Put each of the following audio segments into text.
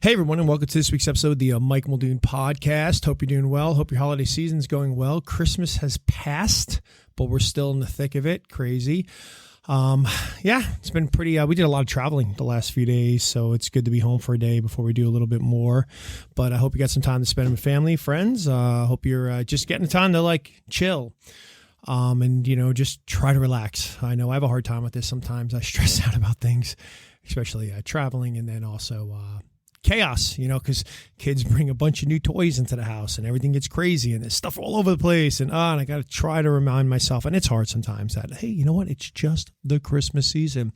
Hey everyone, and welcome to this week's episode of the Mike Muldoon podcast. Hope you're doing well. Hope your holiday season's going well. Christmas has passed, but we're still in the thick of it. Crazy. It's been pretty, we did a lot of traveling the last few days, so it's good to be home for a day before we do a little bit more. But I hope you got some time to spend with family, friends. Hope you're just getting the time to chill. And just try to relax. I know I have a hard time with this sometimes. I stress out about things, especially traveling, and then also chaos, because kids bring a bunch of new toys into the house and everything gets crazy and there's stuff all over the place. And I got to try to remind myself, and it's hard sometimes, that, hey, you know what? It's just the Christmas season.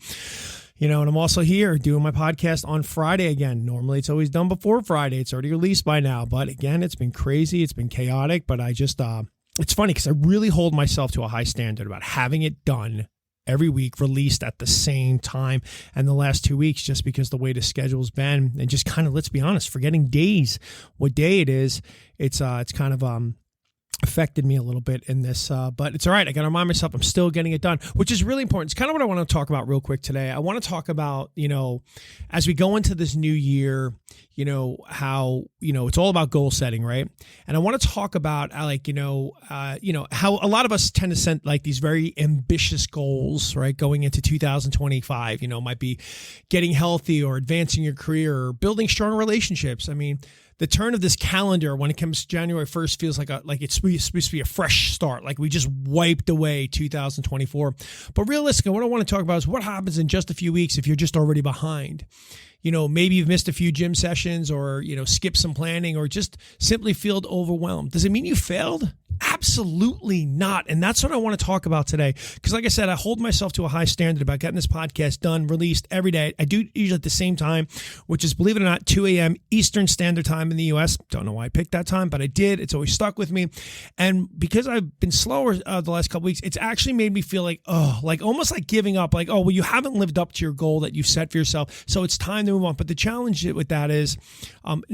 And I'm also here doing my podcast on Friday again. Normally it's always done before Friday. It's already released by now. But again, it's been crazy. It's been chaotic. But I just, it's funny because I really hold myself to a high standard about having it done every week, released at the same time. And the last 2 weeks, just because the way the schedule's been, and just kind of, let's be honest, forgetting days, what day it is, it's kind of affected me a little bit in this, but it's all right. I got to remind myself I'm still getting it done, which is really important. It's kind of what I want to talk about real quick today. I want to talk about, as we go into this new year, how, it's all about goal setting, right? And I want to talk about how a lot of us tend to set these very ambitious goals, right? Going into 2025, might be getting healthy or advancing your career or building strong relationships. I mean, the turn of this calendar, when it comes January 1st, feels like it's supposed to be a fresh start. Like we just wiped away 2024. But realistically, what I want to talk about is what happens in just a few weeks if you're just already behind. Maybe you've missed a few gym sessions or, skipped some planning or just simply feel overwhelmed. Does it mean you failed? Absolutely not. And that's what I want to talk about today. Because like I said, I hold myself to a high standard about getting this podcast done, released every day. I do usually at the same time, which is, believe it or not, 2 a.m. Eastern Standard Time in the U.S. Don't know why I picked that time, but I did. It's always stuck with me. And because I've been slower the last couple weeks, it's actually made me feel almost like giving up. You haven't lived up to your goal that you've set for yourself. So it's time to move on. But the challenge with that is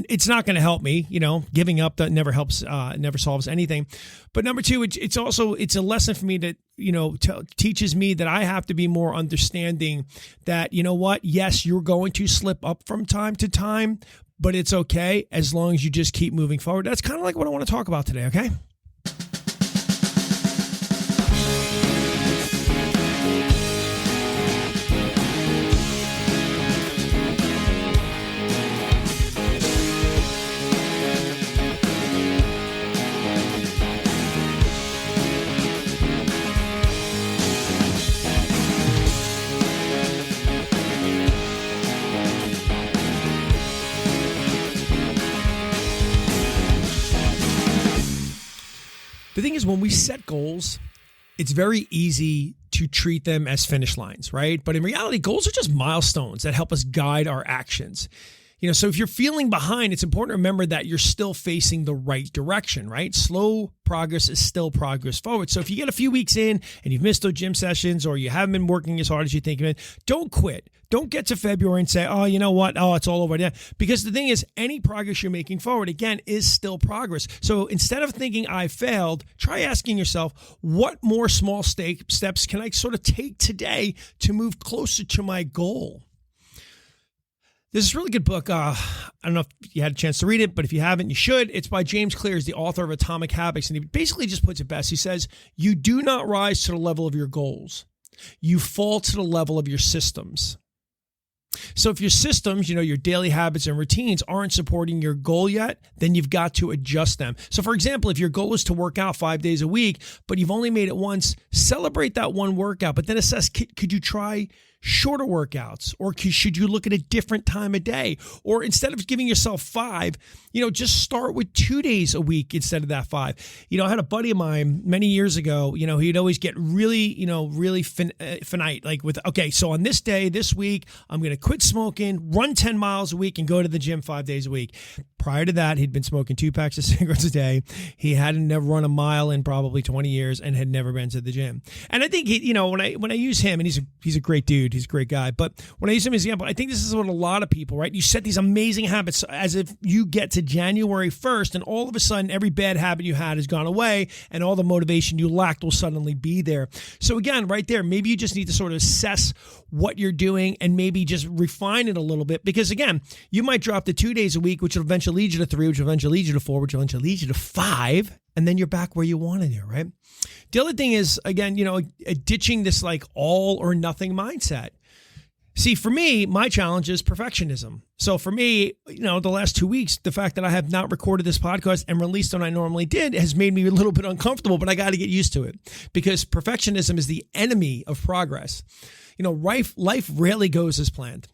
it's not going to help me. Giving up, that never helps, never solves anything. But number two, it's a lesson for me that, teaches me that I have to be more understanding that, yes, you're going to slip up from time to time, but it's okay as long as you just keep moving forward. That's kind of like what I want to talk about today, okay? The thing is, when we set goals, it's very easy to treat them as finish lines, right? But in reality, goals are just milestones that help us guide our actions. So if you're feeling behind, it's important to remember that you're still facing the right direction, right? Slow progress is still progress forward. So if you get a few weeks in and you've missed those gym sessions or you haven't been working as hard as you think of it, don't quit. Don't get to February and say, oh, you know what? Oh, it's all over. Yeah. Because the thing is, any progress you're making forward, again, is still progress. So instead of thinking I failed, try asking yourself, what more small steps can I sort of take today to move closer to my goal? There's this really good book. I don't know if you had a chance to read it, but if you haven't, you should. It's by James Clear. He's the author of Atomic Habits. And he basically just puts it best. He says, you do not rise to the level of your goals. You fall to the level of your systems. So if your systems, your daily habits and routines aren't supporting your goal yet, then you've got to adjust them. So for example, if your goal is to work out 5 days a week, but you've only made it once, celebrate that one workout, but then assess, could you try shorter workouts, or should you look at a different time of day? Or instead of giving yourself 5, just start with 2 days a week instead of that 5. I had a buddy of mine many years ago, he'd always get really finite, okay, so on this day, this week, I'm going to quit smoking, run 10 miles a week and go to the gym 5 days a week. Prior to that, he'd been smoking 2 packs of cigarettes a day. He hadn't never run a mile in probably 20 years and had never been to the gym. And I think when I use him, and he's a great dude, he's a great guy. But when I use him as an example, I think this is what a lot of people, right? You set these amazing habits as if you get to January 1st, and all of a sudden every bad habit you had has gone away, and all the motivation you lacked will suddenly be there. So again, right there, maybe you just need to sort of assess what you're doing and maybe just refine it a little bit, because again, you might drop to 2 days a week, which will eventually lead you to 3, which will eventually lead you to 4, which will eventually lead you to 5, and then you're back where you wanted to, right? The other thing is, again, ditching this like all or nothing mindset. See, for me, my challenge is perfectionism. So for me, the last 2 weeks, the fact that I have not recorded this podcast and released when I normally did has made me a little bit uncomfortable, but I got to get used to it, because perfectionism is the enemy of progress. Life rarely goes as planned.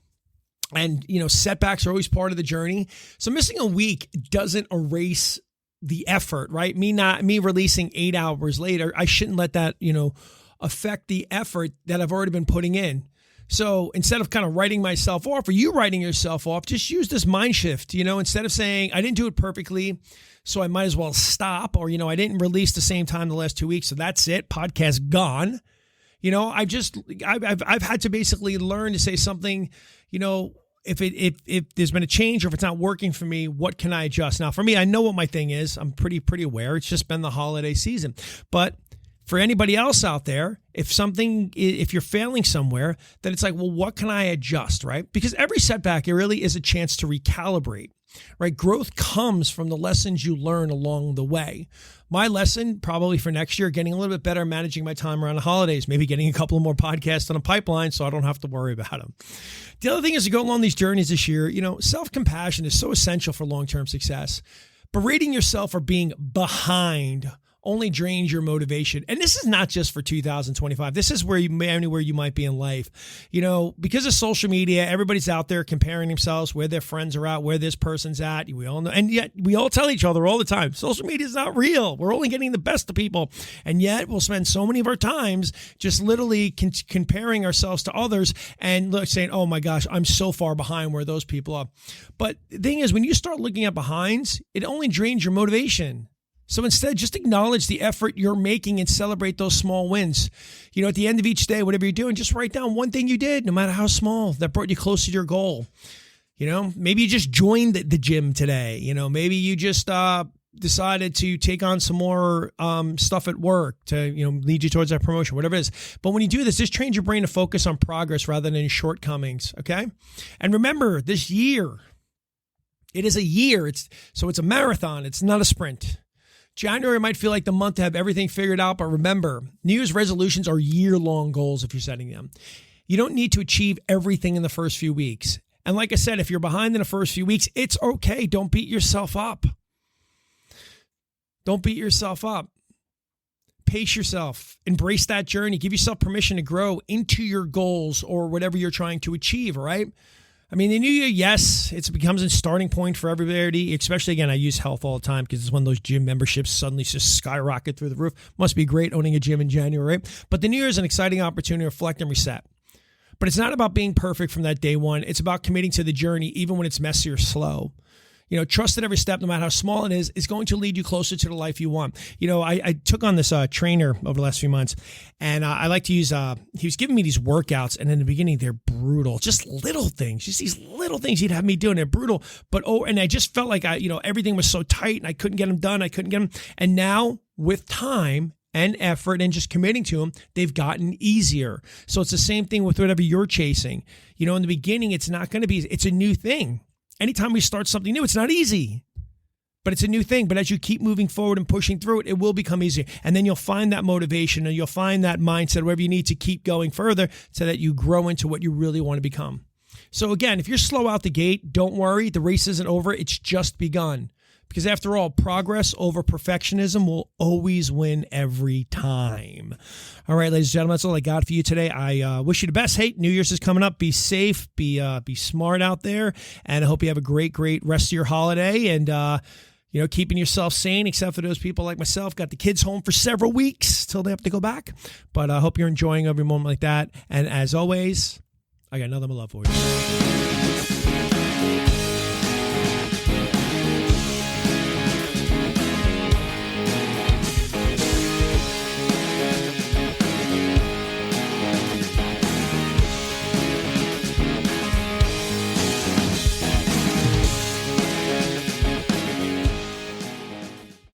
And, setbacks are always part of the journey. So missing a week doesn't erase the effort, right? Me releasing 8 hours later, I shouldn't let that, affect the effort that I've already been putting in. So instead of kind of writing myself off, or you writing yourself off, just use this mind shift, instead of saying I didn't do it perfectly, so I might as well stop, or, I didn't release the same time the last 2 weeks, so that's it, podcast gone. I've had to basically learn to say something, if there's been a change, or if it's not working for me, what can I adjust? Now, for me, I know what my thing is. I'm pretty aware. It's just been the holiday season. But for anybody else out there, if you're failing somewhere, then it's like, well, what can I adjust, right? Because every setback, it really is a chance to recalibrate, right? Growth comes from the lessons you learn along the way. My lesson probably for next year, getting a little bit better at managing my time around the holidays, maybe getting a couple of more podcasts on a pipeline so I don't have to worry about them. The other thing is, to go along these journeys this year, self-compassion is so essential for long-term success. Berating yourself for being behind only drains your motivation. And this is not just for 2025. This is anywhere you might be in life. Because of social media, everybody's out there comparing themselves, where their friends are at, where this person's at. We all know, and yet we all tell each other all the time, social media is not real. We're only getting the best of people. And yet we'll spend so many of our times just literally comparing ourselves to others and saying, oh my gosh, I'm so far behind where those people are. But the thing is, when you start looking at behinds, it only drains your motivation. So instead, just acknowledge the effort you're making and celebrate those small wins. At the end of each day, whatever you're doing, just write down one thing you did, no matter how small, that brought you closer to your goal. Maybe you just joined the gym today. Maybe you just decided to take on some more stuff at work to, lead you towards that promotion, whatever it is. But when you do this, just train your brain to focus on progress rather than shortcomings, okay? And remember, this year, it is a year. It's a marathon. It's not a sprint. January might feel like the month to have everything figured out, but remember, New Year's resolutions are year-long goals if you're setting them. You don't need to achieve everything in the first few weeks. And like I said, if you're behind in the first few weeks, it's okay. Don't beat yourself up. Don't beat yourself up. Pace yourself. Embrace that journey. Give yourself permission to grow into your goals or whatever you're trying to achieve, all right? The new year, yes, it becomes a starting point for everybody, especially, again, I use health all the time because it's when those gym memberships suddenly just skyrocket through the roof. Must be great owning a gym in January, right? But the new year is an exciting opportunity to reflect and reset. But it's not about being perfect from that day one. It's about committing to the journey, even when it's messy or slow. Trust that every step, no matter how small it is going to lead you closer to the life you want. I took on this trainer over the last few months, and I like to use, he was giving me these workouts, and in the beginning, they're brutal. Just little things, just these little things he'd have me doing. They're brutal, and I just felt like everything was so tight, and I couldn't get them done. And now, with time and effort and just committing to them, they've gotten easier. So it's the same thing with whatever you're chasing. In the beginning, it's not going to be, it's a new thing. Anytime we start something new, it's not easy, but it's a new thing. But as you keep moving forward and pushing through it, it will become easier. And then you'll find that motivation and you'll find that mindset, wherever you need to keep going further so that you grow into what you really want to become. So again, if you're slow out the gate, don't worry. The race isn't over. It's just begun. Because after all, progress over perfectionism will always win every time. All right, ladies and gentlemen, that's all I got for you today. I wish you the best. Hey, New Year's is coming up. Be safe, be smart out there, and I hope you have a great rest of your holiday. And keeping yourself sane, except for those people like myself, got the kids home for several weeks till they have to go back. But I hope you're enjoying every moment like that. And as always, I got nothing but love for you.